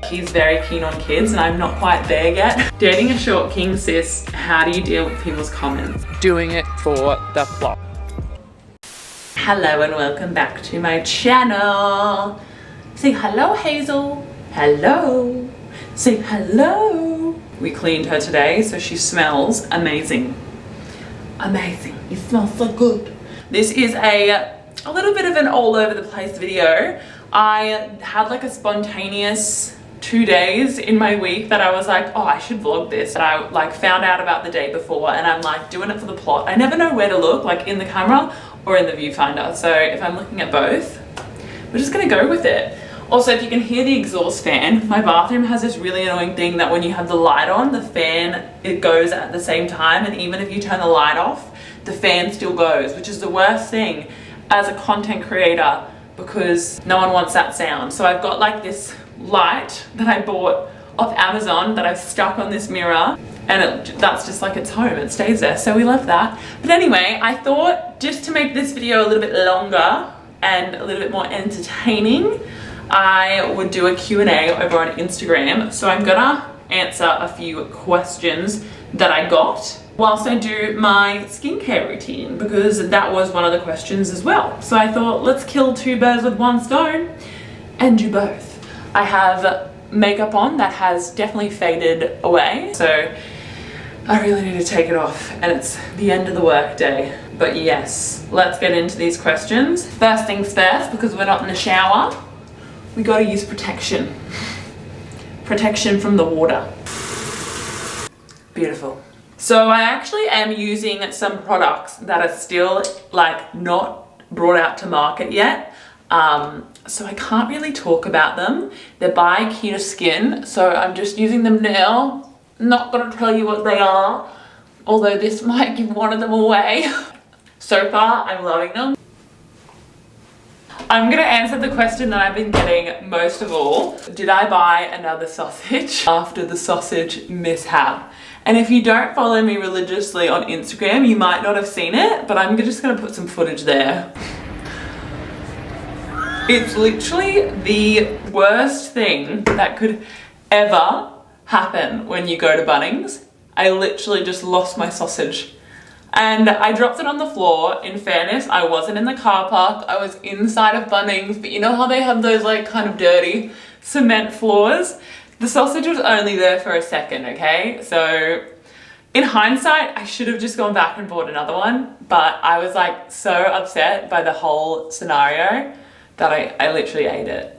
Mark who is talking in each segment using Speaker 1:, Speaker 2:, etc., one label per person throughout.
Speaker 1: he's very keen on kids and I'm not quite there yet. Dating a short king, sis, how do you deal with people's comments?
Speaker 2: Doing it for the plot.
Speaker 1: Hello and welcome back to my channel. Say hello, Hazel. Hello. Say hello. We cleaned her today, so she smells amazing. Amazing. You smell so good. This is a little bit of an all over the place video. I had like a spontaneous 2 days in my week that I was like, oh, I should vlog this. And I like found out about the day before and I'm like doing it for the plot. I never know where to look, like in the camera or in the viewfinder. So if I'm looking at both, we're just gonna go with it. Also, if you can hear the exhaust fan, my bathroom has this really annoying thing that when you have the light on, the fan, it goes at the same time. And even if you turn the light off, the fan still goes, which is the worst thing as a content creator because no one wants that sound. So I've got like this light that I bought off Amazon that I've stuck on this mirror and that's just like its home, it stays there. So we love that. But anyway, I thought just to make this video a little bit longer and a little bit more entertaining, I would do a Q&A over on Instagram. So I'm gonna answer a few questions that I got whilst I do my skincare routine because that was one of the questions as well. So I thought let's kill two birds with one stone and do both. I have makeup on that has definitely faded away. So I really need to take it off and it's the end of the work day. But yes, let's get into these questions. First things first, because we're not in the shower, we gotta use protection. Protection from the water. Beautiful. So I actually am using some products that are still like not brought out to market yet. So I can't really talk about them. They're by Keto Skin, so I'm just using them now. Not gonna tell you what they are, although this might give one of them away. So far, I'm loving them. I'm gonna answer the question that I've been getting most of all. Did I buy another sausage after the sausage mishap? And if you don't follow me religiously on Instagram, you might not have seen it, but I'm just gonna put some footage there. It's literally the worst thing that could ever happen when you go to Bunnings. I literally just lost my sausage. And I dropped it on the floor. In fairness, I wasn't in the car park. I was inside of Bunnings, but you know how they have those like kind of dirty cement floors? The sausage was only there for a second, okay? So in hindsight, I should have just gone back and bought another one, but I was like so upset by the whole scenario that I literally ate it.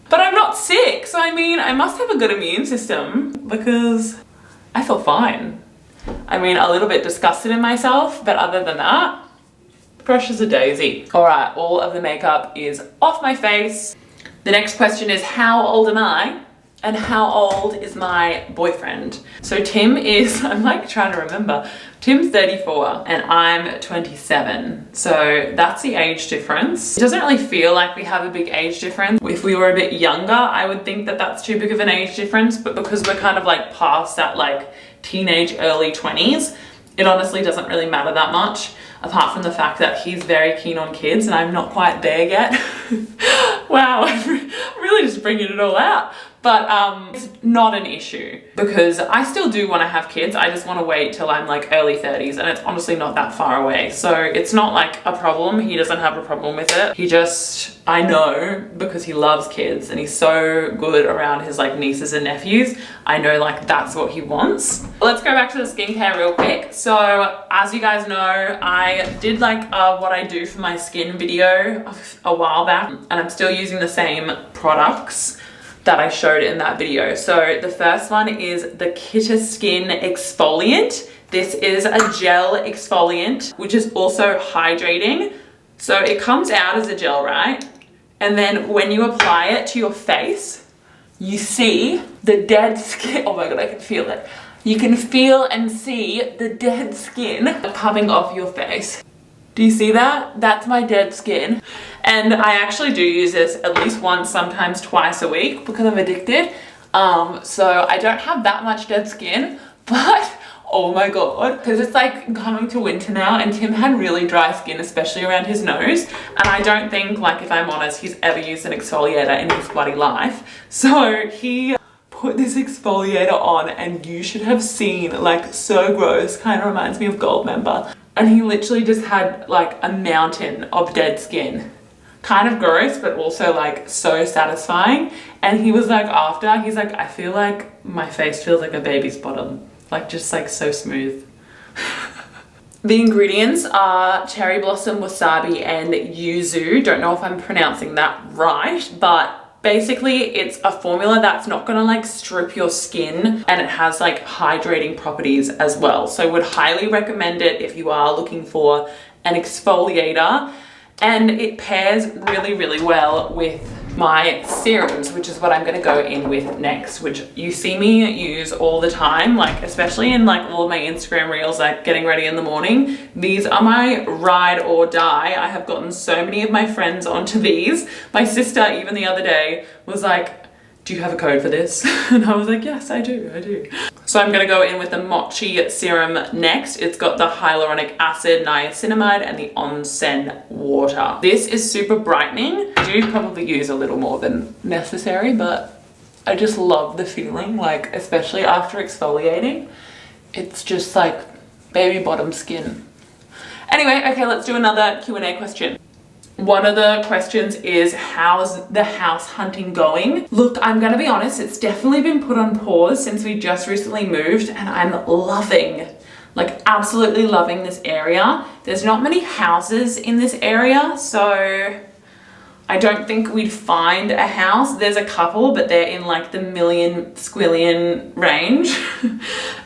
Speaker 1: But I'm not sick, so I mean, I must have a good immune system because I feel fine. I mean, a little bit disgusted in myself, but other than that, fresh as a daisy. All right, all of the makeup is off my face. The next question is, how old am I? And how old is my boyfriend? So Tim is, I'm like trying to remember, Tim's 34 and I'm 27. So that's the age difference. It doesn't really feel like we have a big age difference. If we were a bit younger, I would think that that's too big of an age difference, but because we're kind of like past that like teenage, early 20s, it honestly doesn't really matter that much, apart from the fact that he's very keen on kids and I'm not quite there yet. Wow, I'm really just bringing it all out. But it's not an issue because I still do want to have kids. I just want to wait till I'm like early 30s and it's honestly not that far away. So it's not like a problem. He doesn't have a problem with it. He just, I know because he loves kids and he's so good around his like nieces and nephews. I know like that's what he wants. Let's go back to the skincare real quick. So as you guys know, I did like what I do for my skin video a while back and I'm still using the same products that I showed in that video. So the first one is the Keto Skin exfoliant. This is a gel exfoliant, which is also hydrating. So it comes out as a gel, right? And then when you apply it to your face, you see the dead skin. Oh my God, I can feel it. You can feel and see the dead skin coming off your face. Do you see that? That's my dead skin. And I actually do use this at least once, sometimes twice a week because I'm addicted. So I don't have that much dead skin, but Oh my god, because it's like coming to winter now, and Tim had really dry skin, especially around his nose, and I don't think, like, if I'm honest, he's ever used an exfoliator in his bloody life. So he put this exfoliator on, and you should have seen, like, so gross, kind of reminds me of Goldmember, and he literally just had like a mountain of dead skin. Kind of gross, but also like so satisfying. And he was like, after, he's like, I feel like my face feels like a baby's bottom. Like, just like so smooth. The ingredients are cherry blossom, wasabi, and yuzu. Don't know if I'm pronouncing that right, but basically it's a formula that's not gonna like strip your skin, and it has like hydrating properties as well. So I would highly recommend it if you are looking for an exfoliator. And it pairs really, really well with my serums, which is what I'm going to go in with next, which you see me use all the time, like especially in like all of my Instagram reels, like getting ready in the morning. These are my ride or die. I have gotten so many of my friends onto these. My sister, even the other day, was like, do you have a code for this? And I was like, yes, I do. So I'm gonna go in with the Mochi serum next. It's got the hyaluronic acid, niacinamide, and the onsen water. This is super brightening. I do probably use a little more than necessary, but I just love the feeling, like especially after exfoliating. It's just like baby bottom skin. Anyway, okay, let's do another Q&A question. One of the questions is, how's the house hunting going? Look, I'm gonna be honest, it's definitely been put on pause since we just recently moved, and I'm loving, like absolutely loving this area. There's not many houses in this area, so I don't think we'd find a house. There's a couple, but they're in like the million squillion range.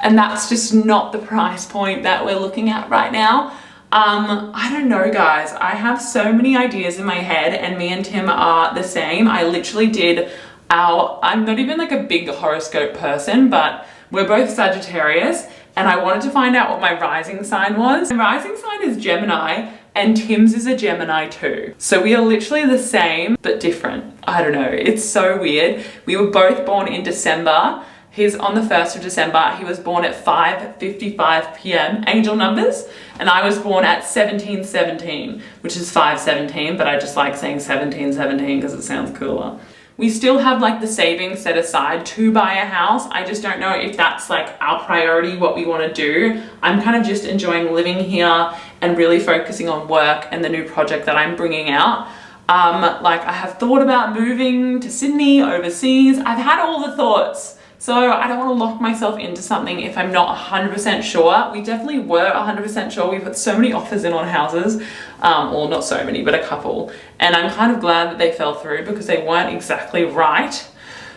Speaker 1: And that's just not the price point that we're looking at right now. I don't know, guys. I have so many ideas in my head, and me and Tim are the same. I literally did I'm not even like a big horoscope person, but we're both Sagittarius, and I wanted to find out what my rising sign was. My rising sign is Gemini, and Tim's is a Gemini too. So we are literally the same, but different. I don't know. It's so weird. We were both born in December. He's on the 1st of December. He was born at 5:55 p.m. angel numbers. And I was born at 1717, which is 517, but I just like saying 1717 because it sounds cooler. We still have like the savings set aside to buy a house. I just don't know if that's like our priority, what we want to do. I'm kind of just enjoying living here and really focusing on work and the new project that I'm bringing out. Like I have thought about moving to Sydney, overseas. I've had all the thoughts. So I don't want to lock myself into something if I'm not 100% sure. We definitely were 100% sure. We've had so many offers in on houses, or not so many, but a couple. And I'm kind of glad that they fell through because they weren't exactly right.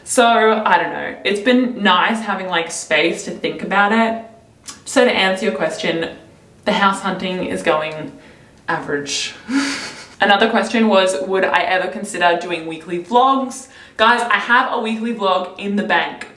Speaker 1: So I don't know. It's been nice having like space to think about it. So to answer your question, the house hunting is going average. Another question was, would I ever consider doing weekly vlogs? Guys, I have a weekly vlog in the bank.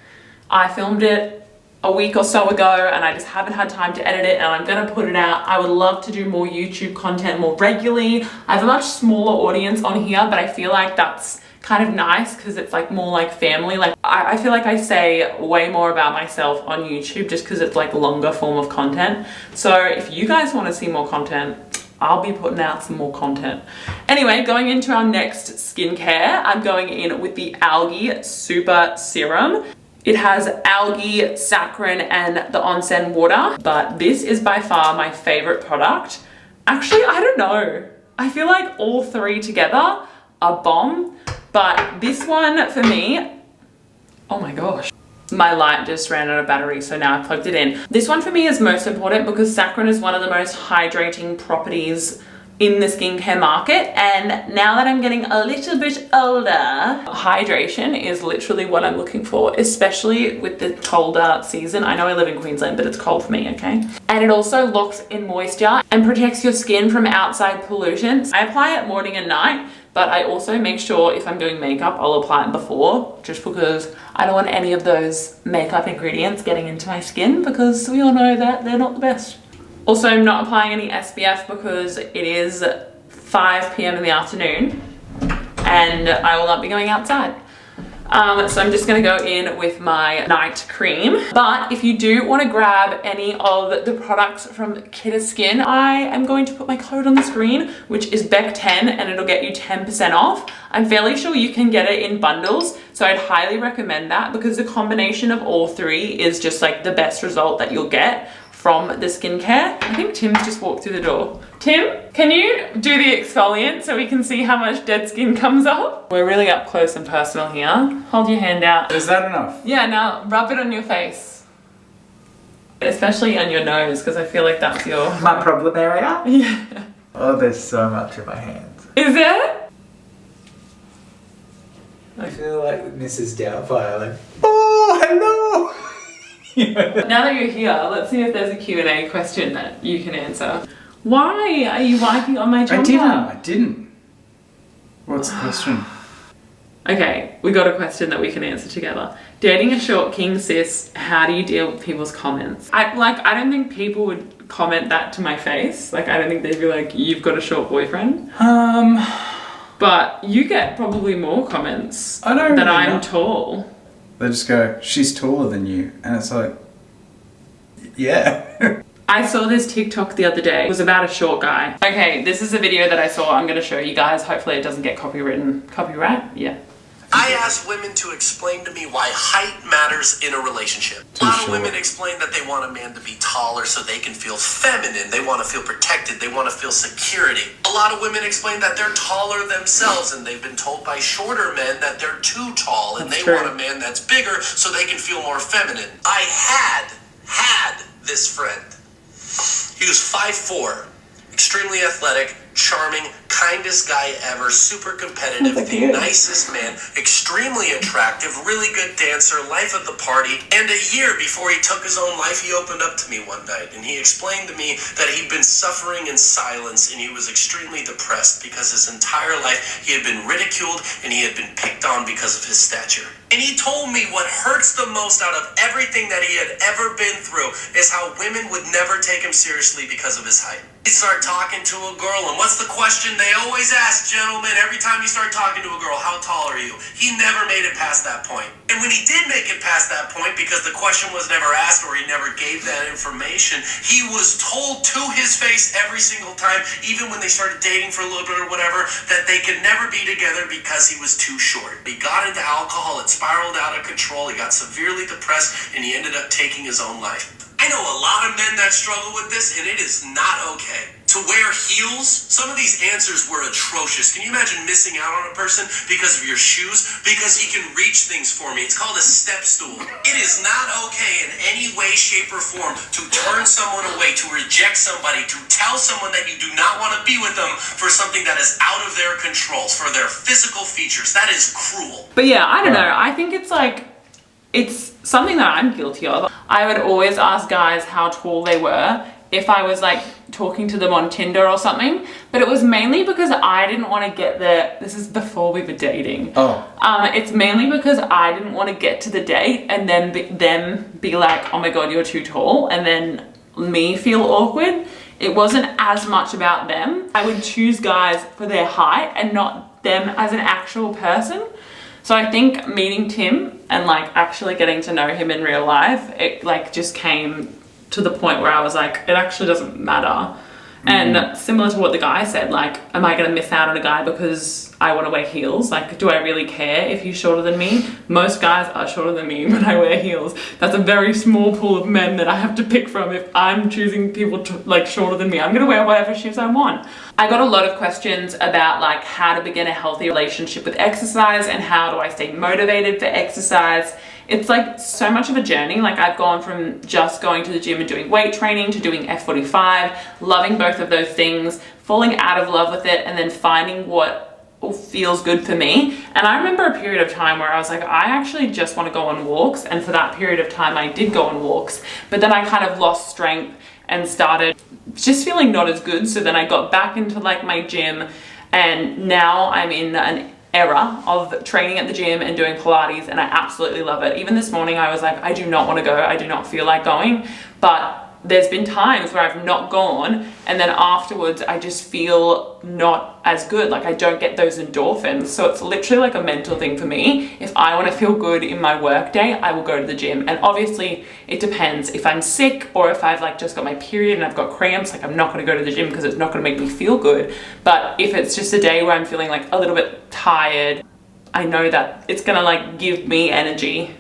Speaker 1: I filmed it a week or so ago, and I just haven't had time to edit it, and I'm gonna put it out. I would love to do more YouTube content more regularly. I have a much smaller audience on here, but I feel like that's kind of nice because it's like more like family. Like I feel like I say way more about myself on YouTube just because it's like longer form of content. So if you guys want to see more content, I'll be putting out some more content. Anyway, going into our next skincare, I'm going in with the Algae Super Serum. It has algae, saccharin, and the onsen water, but this is by far my favorite product. Actually, I don't know. I feel like all three together are bomb, but this one for me, oh my gosh. My light just ran out of battery, so now I've plugged it in. This one for me is most important because saccharin is one of the most hydrating properties in the skincare market, and now that I'm getting a little bit older, hydration is literally what I'm looking for, especially with the colder season. I know I live in Queensland, but it's cold for me, okay? And it also locks in moisture and protects your skin from outside pollutants. I apply it morning and night, but I also make sure if I'm doing makeup, I'll apply it before, just because I don't want any of those makeup ingredients getting into my skin, because we all know that they're not the best. Also, I'm not applying any SPF because it is 5 p.m. in the afternoon and I will not be going outside. So I'm just gonna go in with my night cream. But if you do wanna grab any of the products from Kita Skin, I am going to put my code on the screen, which is Bec10, and it'll get you 10% off. I'm fairly sure you can get it in bundles, so I'd highly recommend that because the combination of all three is just like the best result that you'll get from the skincare. I think Tim's just walked through the door. Tim, can you do the exfoliant so we can see how much dead skin comes off? We're really up close and personal here. Hold your hand out.
Speaker 3: Is that enough?
Speaker 1: Yeah, now rub it on your face. Especially on your nose, because I feel like that's your...
Speaker 3: My problem area?
Speaker 1: Yeah.
Speaker 3: Oh, there's so much in my hands.
Speaker 1: Is there?
Speaker 3: I feel like Mrs. Doubtfire, like, oh, hello!
Speaker 1: Now that you're here, let's see if there's a Q&A question that you can answer. Why are you wiping on my jumper?
Speaker 3: I didn't. What's the question?
Speaker 1: Okay, we got a question that we can answer together. Dating a short king cis, how do you deal with people's comments? I don't think people would comment that to my face. Like, I don't think they'd be like, you've got a short boyfriend. But you get probably more comments that I'm tall.
Speaker 3: They just go, she's taller than you. And it's like, yeah.
Speaker 1: I saw this TikTok the other day. It was about a short guy. Okay, this is a video that I saw. I'm gonna show you guys. Hopefully it doesn't get copywritten. Copyright? Yeah.
Speaker 4: I ask women to explain to me why height matters in a relationship. A lot of women explain that they want a man to be taller so they can feel feminine. They want to feel protected. They want to feel security. A lot of women explain that they're taller themselves and they've been told by shorter men that they're too tall and they want a man that's bigger so they can feel more feminine. I had this friend. He was 5'4", extremely athletic, charming, kindest guy ever, super competitive, the nicest man, extremely attractive, really good dancer, life of the party. And a year before he took his own life, he opened up to me one night and he explained to me that he'd been suffering in silence and he was extremely depressed because his entire life he had been ridiculed and he had been picked on because of his stature. And he told me what hurts the most out of everything that he had ever been through is how women would never take him seriously because of his height. He'd start talking to a girl, and what's the question they always ask gentlemen every time you start talking to a girl? How tall are you? He never made it past that point. And when he did make it past that point, because the question was never asked or he never gave that information, he was told to his face every single time, even when they started dating for a little bit or whatever, that they could never be together because he was too short. He got into alcohol, it spiraled out of control, he got severely depressed, and he ended up taking his own life. I know a lot of men that struggle with this, and it is not okay. To wear heels, some of these answers were atrocious. Can you imagine missing out on a person because of your shoes? Because he can reach things for me. It's called a step stool. It is not okay in any way, shape, or form to turn someone away, to reject somebody, to tell someone that you do not want to be with them for something that is out of their control, for their physical features. That is cruel.
Speaker 1: But yeah, I don't know. I think it's like, it's something that I'm guilty of. I would always ask guys how tall they were if I was like talking to them on Tinder or something, but it was mainly because I didn't want to get there. This is before we were dating. It's mainly because I didn't want to get to the date and then them be like, oh my God, you're too tall, and then me feel awkward. It wasn't as much about them. I would choose guys for their height and not them as an actual person. So I think meeting Tim and like actually getting to know him in real life, it like just came to the point where I was like, it actually doesn't matter. And similar to what the guy said, like, am I going to miss out on a guy because I want to wear heels? Like, do I really care if he's shorter than me? Most guys are shorter than me when I wear heels. That's a very small pool of men that I have to pick from. If I'm choosing people like shorter than me, I'm going to wear whatever shoes I want. I got a lot of questions about like how to begin a healthy relationship with exercise and how do I stay motivated for exercise. It's like so much of a journey. Like I've gone from just going to the gym and doing weight training to doing F45, loving both of those things, falling out of love with it, and then finding what feels good for me. And I remember a period of time where I was like, I actually just want to go on walks. And for that period of time, I did go on walks, but then I kind of lost strength and started just feeling not as good. So then I got back into like my gym, and now I'm in an era of training at the gym and doing Pilates, and I absolutely love it. Even this morning I was like, I do not want to go, I do not feel like going, but there's been times where I've not gone and then afterwards I just feel not as good. Like I don't get those endorphins. So it's literally like a mental thing for me. If I want to feel good in my work day, I will go to the gym. And obviously it depends. If I'm sick or if I've like just got my period and I've got cramps, like I'm not going to go to the gym because it's not going to make me feel good. But if it's just a day where I'm feeling like a little bit tired, I know that it's going to like give me energy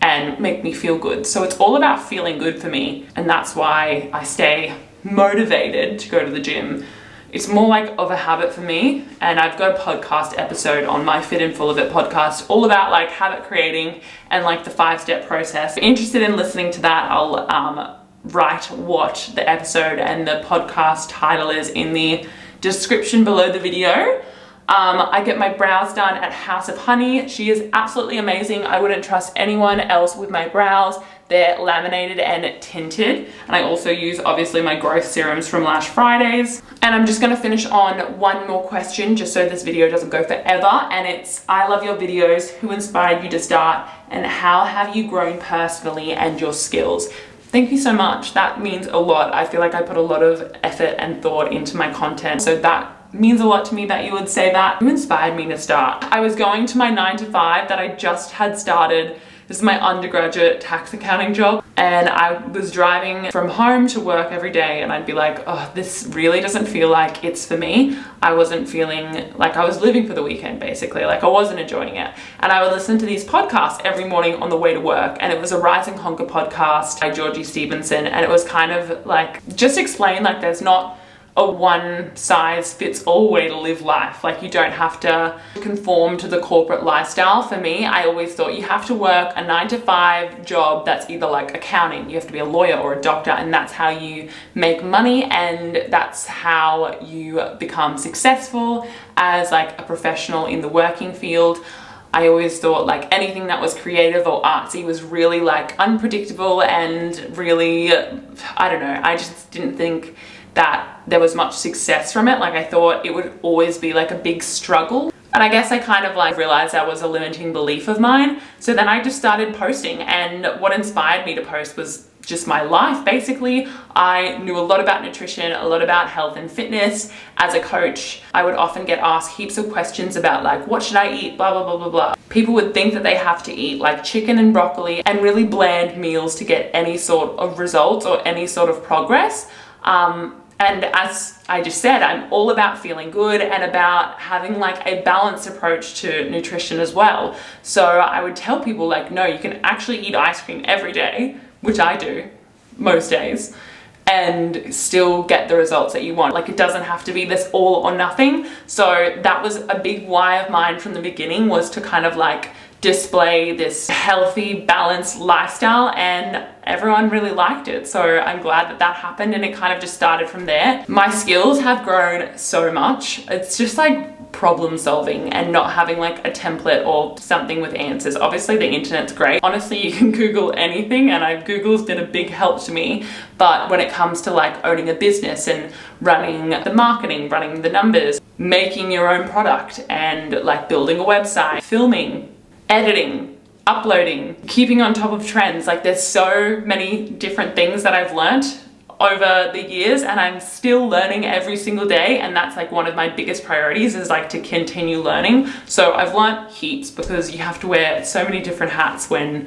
Speaker 1: and make me feel good. So it's all about feeling good for me. And that's why I stay motivated to go to the gym. It's more like of a habit for me. And I've got a podcast episode on my Fit and Full of It podcast, all about like habit creating and like the 5-step process. If you're interested in listening to that, I'll write what the episode and the podcast title is in the description below the video. I get my brows done at House of Honey. She is absolutely amazing. I wouldn't trust anyone else with my brows. They're laminated and tinted. And I also use obviously my growth serums from Lash Fridays. And I'm just gonna finish on one more question just so this video doesn't go forever. And it's, I love your videos. Who inspired you to start? And how have you grown personally and your skills? Thank you so much. That means a lot. I feel like I put a lot of effort and thought into my content. So that means a lot to me that you would say that. Who inspired me to start? I was going to my 9-to-5 that I just had started. This is my undergraduate tax accounting job. And I was driving from home to work every day and I'd be like, oh, this really doesn't feel like it's for me. I wasn't feeling like I was living for the weekend, basically. Like I wasn't enjoying it. And I would listen to these podcasts every morning on the way to work. And it was a Rising Honker podcast by Georgie Stevenson. And it was kind of like, just explain like there's not a one-size-fits-all way to live life. Like you don't have to conform to the corporate lifestyle. For me, I always thought you have to work a 9-to-5 job that's either like accounting, you have to be a lawyer or a doctor, and that's how you make money and that's how you become successful as like a professional in the working field. I always thought like anything that was creative or artsy was really like unpredictable and really, I don't know, I just didn't think that there was much success from it. Like I thought it would always be like a big struggle. And I guess I kind of like realized that was a limiting belief of mine. So then I just started posting, and what inspired me to post was just my life. Basically, I knew a lot about nutrition, a lot about health and fitness. As a coach, I would often get asked heaps of questions about like, what should I eat, blah, blah, blah, blah, blah. People would think that they have to eat like chicken and broccoli and really bland meals to get any sort of results or any sort of progress. And as I just said, I'm all about feeling good and about having like a balanced approach to nutrition as well. So I would tell people like, no, you can actually eat ice cream every day, which I do most days, and still get the results that you want. Like it doesn't have to be this all or nothing. So that was a big why of mine from the beginning, was to kind of like display this healthy, balanced lifestyle, and everyone really liked it. So I'm glad that that happened, and it kind of just started from there. My skills have grown so much. It's just like problem solving and not having like a template or something with answers. Obviously the internet's great. Honestly, you can Google anything, and Google's been a big help to me. But when it comes to like owning a business and running the marketing, running the numbers, making your own product and like building a website, filming, editing, uploading, keeping on top of trends. Like there's so many different things that I've learned over the years, and I'm still learning every single day. And that's like one of my biggest priorities, is like to continue learning. So I've learned heaps, because you have to wear so many different hats when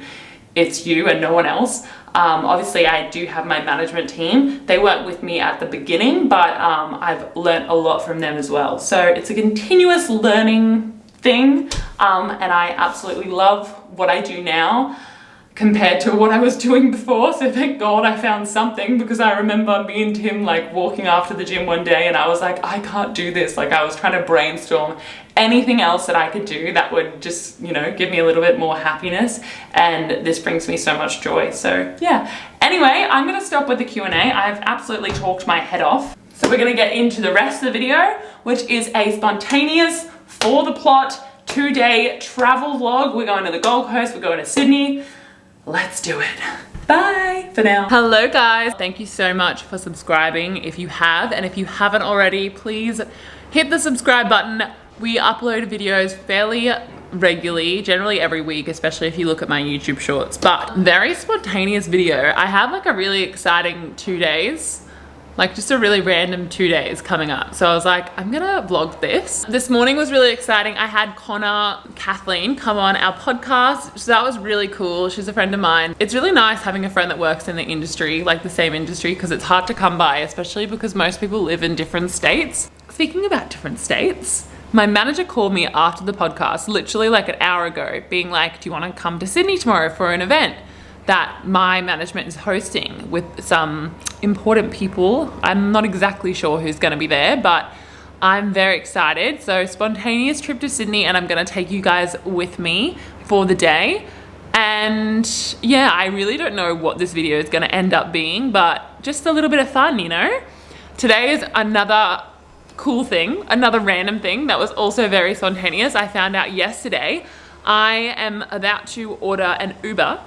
Speaker 1: it's you and no one else. Obviously I do have my management team. They weren't with me at the beginning, but I've learned a lot from them as well. So it's a continuous learning thing. And I absolutely love what I do now compared to what I was doing before. So thank God I found something, because I remember me and Tim like walking after the gym one day and I was like, I can't do this. Like I was trying to brainstorm anything else that I could do that would just, you know, give me a little bit more happiness. And this brings me so much joy. So yeah. Anyway, I'm gonna stop with the Q&A. I've absolutely talked my head off. So we're gonna get into the rest of the video, which is a spontaneous, for the plot, 2-day travel vlog. We're going to the Gold Coast, we're going to Sydney. Let's do it. Bye for now. Hello guys, thank you so much for subscribing if you have, and if you haven't already, please hit the subscribe button. We upload videos fairly regularly, generally every week, especially if you look at my YouTube shorts, but very spontaneous video. I have like a really exciting 2 days, like just a really random 2 days coming up. So I was like, I'm gonna vlog this. This morning was really exciting. I had Kathleen come on our podcast. So that was really cool. She's a friend of mine. It's really nice having a friend that works in the industry, like the same industry, because it's hard to come by, especially because most people live in different states. Speaking about different states, my manager called me after the podcast, literally like an hour ago, being like, do you want to come to Sydney tomorrow for an event that my management is hosting with some important people? I'm not exactly sure who's going to be there, but I'm very excited. So spontaneous trip to Sydney, and I'm going to take you guys with me for the day. And yeah, I really don't know what this video is going to end up being, but just a little bit of fun, you know? Today is another cool thing, another random thing that was also very spontaneous. I found out yesterday I am about to order an Uber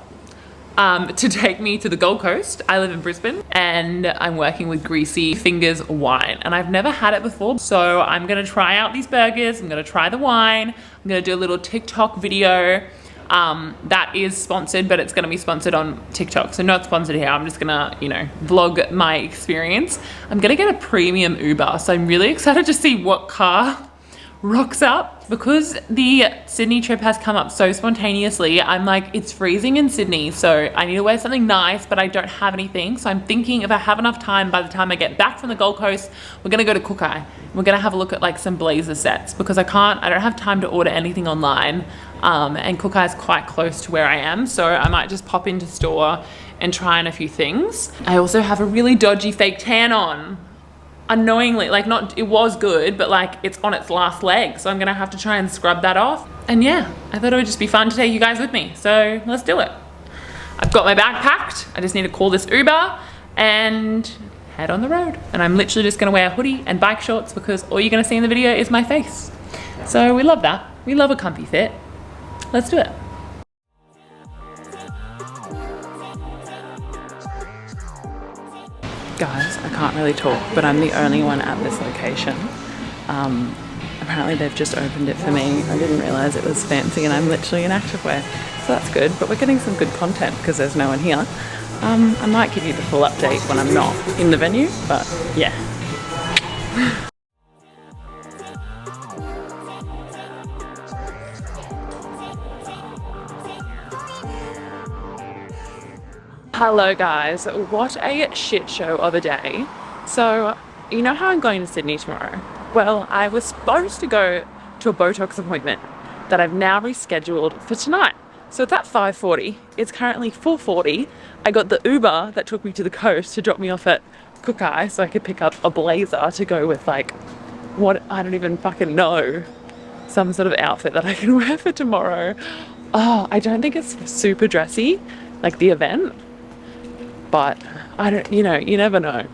Speaker 1: to take me to the Gold Coast. I live in Brisbane and I'm working with Greasy Fingers Wine, and I've never had it before. So I'm gonna try out these burgers, I'm gonna try the wine, I'm gonna do a little TikTok video that is sponsored, but it's gonna be sponsored on TikTok. So not sponsored here, I'm just gonna, you know, vlog my experience. I'm gonna get a premium Uber. So I'm really excited to see what car rocks up, because the Sydney trip has come up so spontaneously. I'm like, it's freezing in Sydney, so I need to wear something nice, but I don't have anything. So I'm thinking if I have enough time, by the time I get back from the Gold Coast, we're gonna go to Cookai. We're gonna have a look at like some blazer sets, because I don't have time to order anything online. And Cookai is quite close to where I am, so I might just pop into store and try on a few things. I also have a really dodgy fake tan on. Unknowingly, like not, it was good, but like it's on its last leg, so I'm gonna have to try and scrub that off. And yeah, I thought it would just be fun to take you guys with me, so let's do it. I've got my bag packed. I just need to call this Uber and head on the road. And I'm literally just gonna wear a hoodie and bike shorts, because all you're gonna see in the video is my face. So we love that. We love a comfy fit. Let's do it. Guys, I can't really talk, but I'm the only one at this location. Apparently they've just opened it for me. I didn't realize it was fancy, and I'm literally in activewear, so that's good. But we're getting some good content because there's no one here. I might give you the full update when I'm not in the venue, but yeah. Hello guys, what a shit show of a day. So, you know how I'm going to Sydney tomorrow? Well, I was supposed to go to a Botox appointment that I've now rescheduled for tonight. So it's at 5:40, it's currently 4:40. I got the Uber that took me to the coast to drop me off at Cookai so I could pick up a blazer to go with like, what, I don't even fucking know. Some sort of outfit that I can wear for tomorrow. Oh, I don't think it's super dressy, like the event. But I don't, you know, you never know.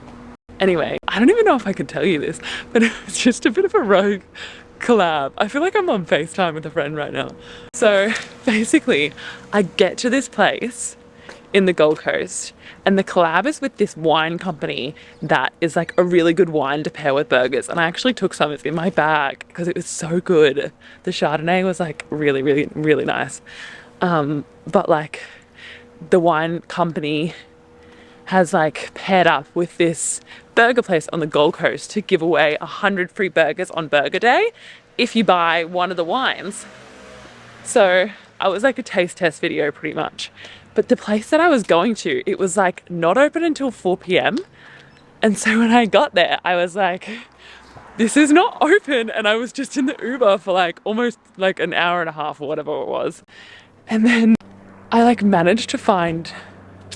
Speaker 1: Anyway, I don't even know if I could tell you this, but it was just a bit of a rogue collab. I feel like I'm on FaceTime with a friend right now. So basically, I get to this place in the Gold Coast, and the collab is with this wine company that is like a really good wine to pair with burgers. And I actually took some, it's in my bag because it was so good. The Chardonnay was like really, really, really nice. But like the wine company has like paired up with this burger place on the Gold Coast to give away 100 free burgers on Burger Day if you buy one of the wines. So I was like a taste test video pretty much. But the place that I was going to, it was like not open until 4 p.m. And so when I got there, I was like, this is not open. And I was just in the Uber for like almost like an hour and a half or whatever it was. And then I like managed to find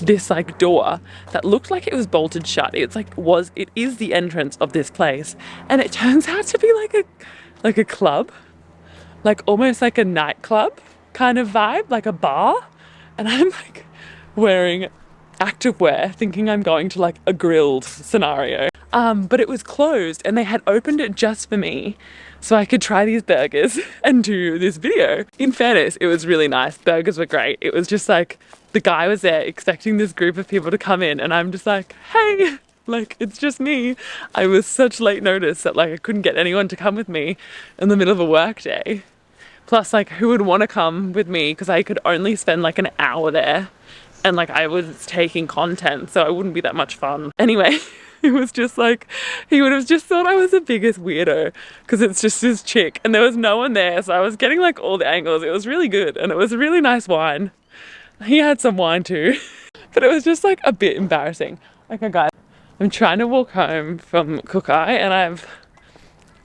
Speaker 1: this like door that looked like it was bolted shut. It's like it is the entrance of this place, and it turns out to be like a club, like almost like a nightclub kind of vibe, like a bar. And I'm like wearing activewear thinking I'm going to like a grilled scenario, but it was closed, and they had opened it just for me so I could try these burgers and do this video. In fairness, it was really nice. Burgers were great. It was just like the guy was there expecting this group of people to come in, and I'm just like, hey, like it's just me. I was such late notice that like I couldn't get anyone to come with me in the middle of a work day. Plus, like, who would want to come with me? Because I could only spend like an hour there. And like, I was taking content, so it wouldn't be that much fun. Anyway, it was just like, he would have just thought I was the biggest weirdo because it's just this chick and there was no one there. So I was getting like all the angles. It was really good and it was a really nice wine. He had some wine too, but it was just like a bit embarrassing. Okay guys, I'm trying to walk home from Cookai and I've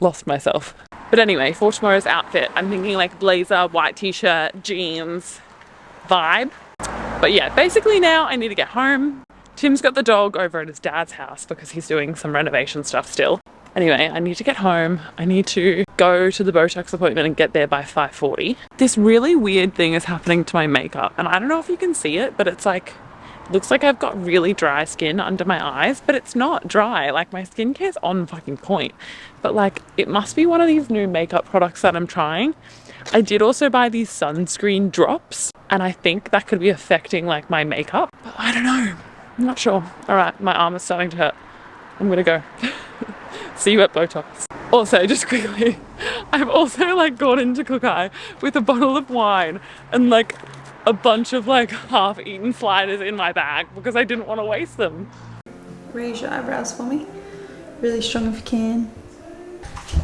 Speaker 1: lost myself. But anyway, for tomorrow's outfit, I'm thinking like blazer, white t-shirt, jeans vibe. But yeah, basically now I need to get home. Tim's got the dog over at his dad's house because he's doing some renovation stuff still. Anyway, I need to get home. I need to go to the Botox appointment and get there by 5:40. This really weird thing is happening to my makeup and I don't know if you can see it, but it's like, looks like I've got really dry skin under my eyes, but it's not dry. Like my skincare's on fucking point. But like, it must be one of these new makeup products that I'm trying. I did also buy these sunscreen drops and I think that could be affecting like my makeup, but I don't know. I'm not sure. All right, my arm is starting to hurt. I'm gonna go. See you at Botox. Also, just quickly, I've also like gone into Cookai with a bottle of wine and like a bunch of like half-eaten sliders in my bag because I didn't want to waste them.
Speaker 5: Raise your eyebrows for me. Really strong if you can.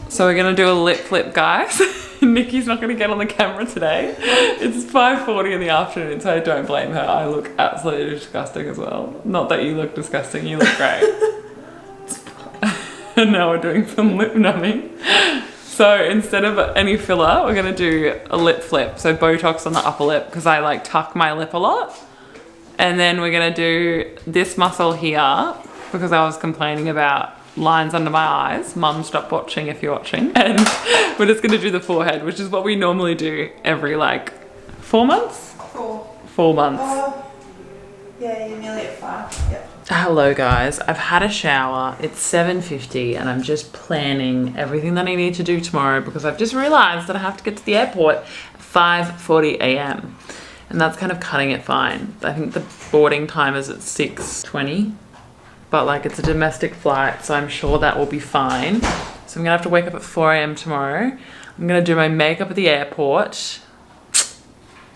Speaker 1: So we're gonna do a lip flip, guys. Nikki's not gonna get on the camera today. It's 5:40 in the afternoon, so I don't blame her. I look absolutely disgusting as well. Not that you look disgusting, you look great. And now we're doing some lip numbing. So instead of any filler, we're gonna do a lip flip. So Botox on the upper lip, because I like tuck my lip a lot. And then we're gonna do this muscle here, because I was complaining about lines under my eyes. Mum, stop watching if you're watching. And we're just gonna do the forehead, which is what we normally do every like 4 months? 4 months.
Speaker 5: Yeah, you're nearly at 5. Yep.
Speaker 1: Hello guys, I've had a shower. It's 7:50 and I'm just planning everything that I need to do tomorrow because I've just realized that I have to get to the airport at 5:40 a.m. and that's kind of cutting it fine. I think the boarding time is at 6:20. But like it's a domestic flight, so I'm sure that will be fine. So I'm gonna have to wake up at 4 a.m. tomorrow. I'm gonna do my makeup at the airport.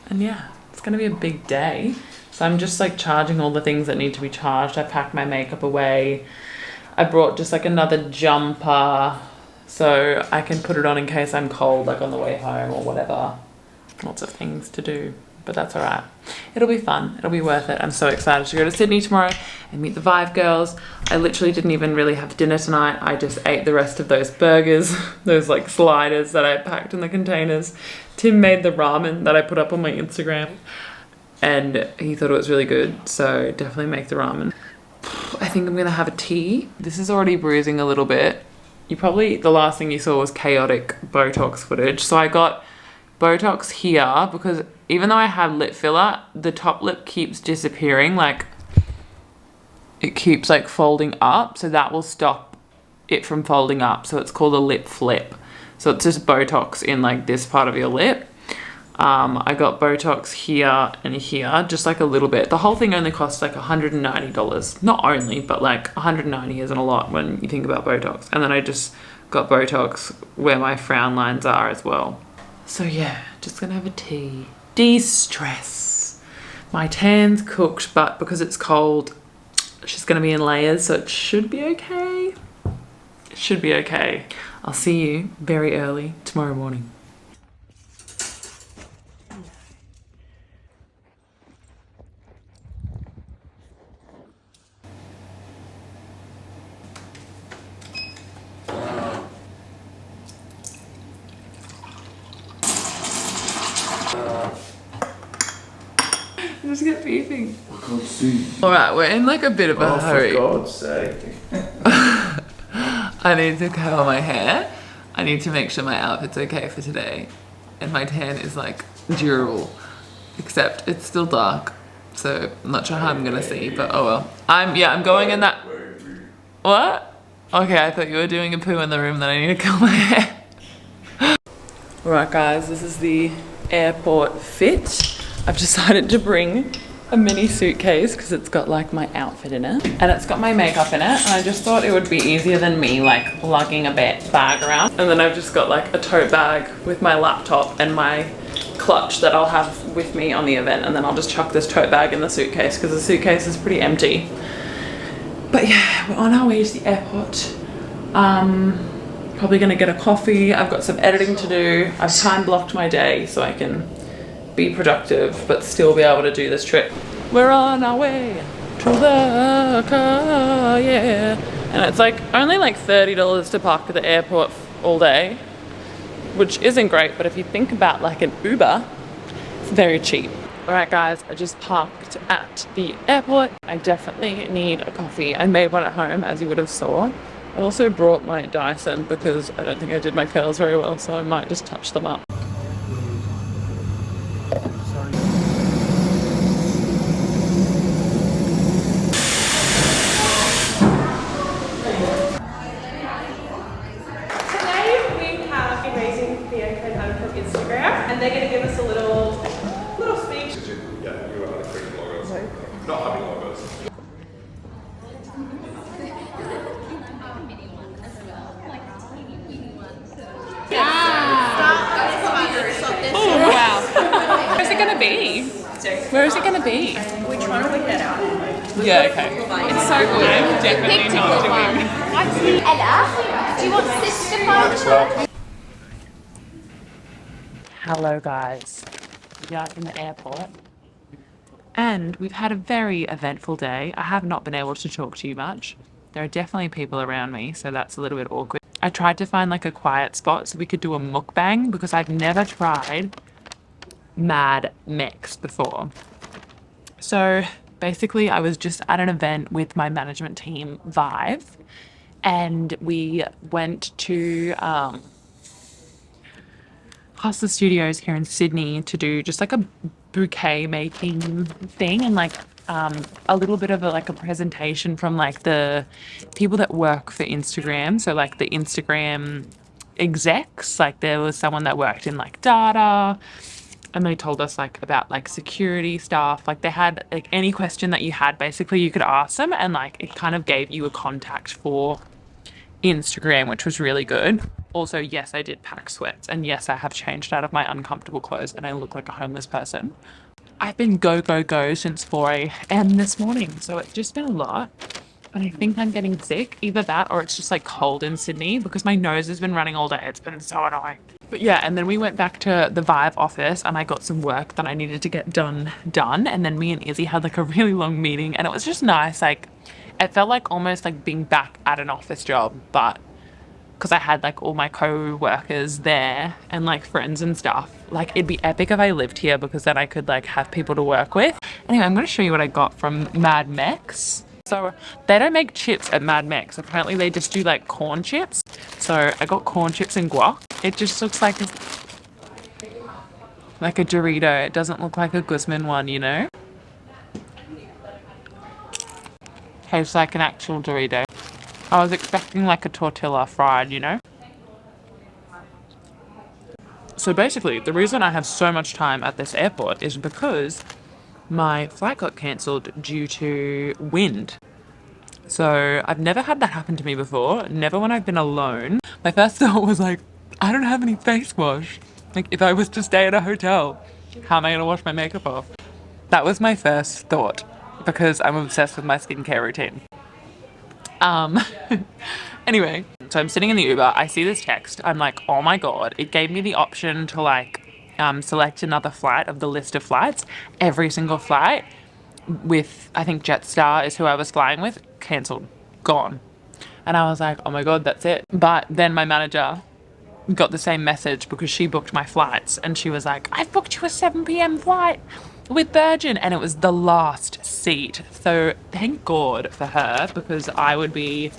Speaker 1: And yeah, it's gonna be a big day. So I'm just like charging all the things that need to be charged. I packed my makeup away. I brought just like another jumper so I can put it on in case I'm cold, like on the way home or whatever. Lots of things to do. But that's all right. It'll be fun. It'll be worth it. I'm so excited to go to Sydney tomorrow and meet the Vive girls. I literally didn't even really have dinner tonight. I just ate the rest of those burgers, those like sliders that I packed in the containers. Tim made the ramen that I put up on my Instagram and he thought it was really good. So definitely make the ramen. I think I'm gonna have a tea. This is already bruising a little bit. The last thing you saw was chaotic Botox footage. So I got Botox here because even though I have lip filler, the top lip keeps disappearing. Like it keeps like folding up. So that will stop it from folding up. So it's called a lip flip. So it's just Botox in like this part of your lip. I got Botox here and here, just like a little bit. The whole thing only costs like $190. Not only, but like $190 isn't a lot when you think about Botox. And then I just got Botox where my frown lines are as well. So yeah, just gonna have a tea. De-stress. My tan's cooked, but because it's cold, she's gonna be in layers, so it should be okay. It should be okay. I'll see you very early tomorrow morning. Just get beefing.
Speaker 3: I can't see.
Speaker 1: Alright, we're in like a bit of a hurry.
Speaker 3: For God's sake.
Speaker 1: I need to curl my hair. I need to make sure my outfit's okay for today. And my tan is like durable. Except it's still dark. So I'm not sure how I'm gonna see, but oh well. I'm going in that. What? Okay, I thought you were doing a poo in the room that I need to curl my hair. Alright guys, this is the airport fit. I've decided to bring a mini suitcase because it's got like my outfit in it and it's got my makeup in it, and I just thought it would be easier than me like lugging a bag around. And then I've just got like a tote bag with my laptop and my clutch that I'll have with me on the event, and then I'll just chuck this tote bag in the suitcase because the suitcase is pretty empty. But yeah, we're on our way to the airport. Probably gonna get a coffee. I've got some editing to do. I've time blocked my day so I can be productive but still be able to do this trip. We're on our way to the car, yeah. And it's like only like $30 to park at the airport all day, which isn't great, but if you think about like an Uber, it's very cheap. All right guys, I just parked at the airport. I definitely need a coffee. I made one at home, as you would have saw. I also brought my Dyson because I don't think I did my curls very well, so I might just touch them up.
Speaker 6: And they're going to give us a little speech.
Speaker 7: Yeah, you are creating logos. Not having logos.
Speaker 1: Oh wow. Where's it going to be? Where is it going to be?
Speaker 6: We're trying to work that out.
Speaker 1: Yeah, okay. It's so good. I'm definitely not doing.
Speaker 8: Ella, do you want sister photo?
Speaker 1: Hello guys, we are in the airport and we've had a very eventful day. I have not been able to talk to you much. There are definitely people around me, so that's a little bit awkward. I tried to find like a quiet spot so we could do a mukbang because I've never tried Mad Mex before. So basically I was just at an event with my management team, Vive, and we went to Hustler Studios here in Sydney to do just like a bouquet making thing, and like a little bit of a presentation from like the people that work for Instagram. So like the Instagram execs, like there was someone that worked in like data, and they told us like about like security stuff. Like they had like any question that you had, basically you could ask them, and like it kind of gave you a contact for Instagram, which was really good. Also, yes, I did pack sweats, and yes, I have changed out of my uncomfortable clothes and I look like a homeless person. I've been go since 4 a.m. this morning, so it's just been a lot, and I think I'm getting sick. Either that or it's just like cold in Sydney because my nose has been running all day. It's been so annoying. But yeah, and then we went back to the Vive office and I got some work that I needed to get done, and then me and Izzy had like a really long meeting, and it was just nice. Like it felt like almost like being back at an office job, but because I had like all my co-workers there and like friends and stuff. Like it'd be epic if I lived here because then I could like have people to work with. Anyway, I'm going to show you what I got from Mad Mex. So they don't make chips at Mad Mex. Apparently they just do like corn chips. So I got corn chips and guac. It just looks like a Dorito. It doesn't look like a Guzman one, you know? Tastes like an actual Dorito. I was expecting like a tortilla fried, you know? So basically, the reason I have so much time at this airport is because my flight got cancelled due to wind. So I've never had that happen to me before, never when I've been alone. My first thought was like, I don't have any face wash. Like if I was to stay at a hotel, how am I gonna wash my makeup off? That was my first thought because I'm obsessed with my skincare routine. Anyway, so I'm sitting in the Uber, I see this text, I'm like, oh my god, it gave me the option to like select another flight of the list of flights. Every single flight with, I think Jetstar is who I was flying with, cancelled, gone. And I was like, oh my god, that's it. But then my manager got the same message because she booked my flights, and she was like, I've booked you a 7 p.m. flight with Virgin, and it was the last seat. So thank God for her, because I would be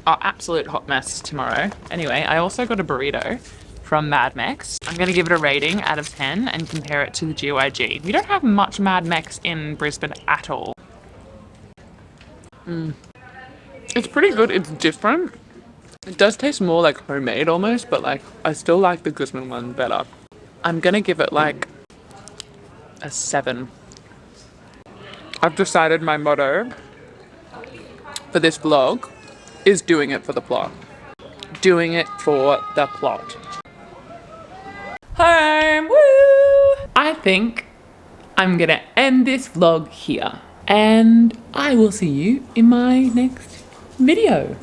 Speaker 1: an absolute hot mess tomorrow. Anyway, I also got a burrito from Mad Mex. I'm gonna give it a rating out of 10 and compare it to the GYG. We don't have much Mad Mex in Brisbane at all. It's pretty good, it's different. It does taste more like homemade almost, but like I still like the Guzman one better. I'm gonna give it like a 7
Speaker 2: I've decided my motto for this vlog is doing it for the plot. Doing it for the plot. Home, woo! I think I'm gonna end this vlog here, and I will see you in my next video.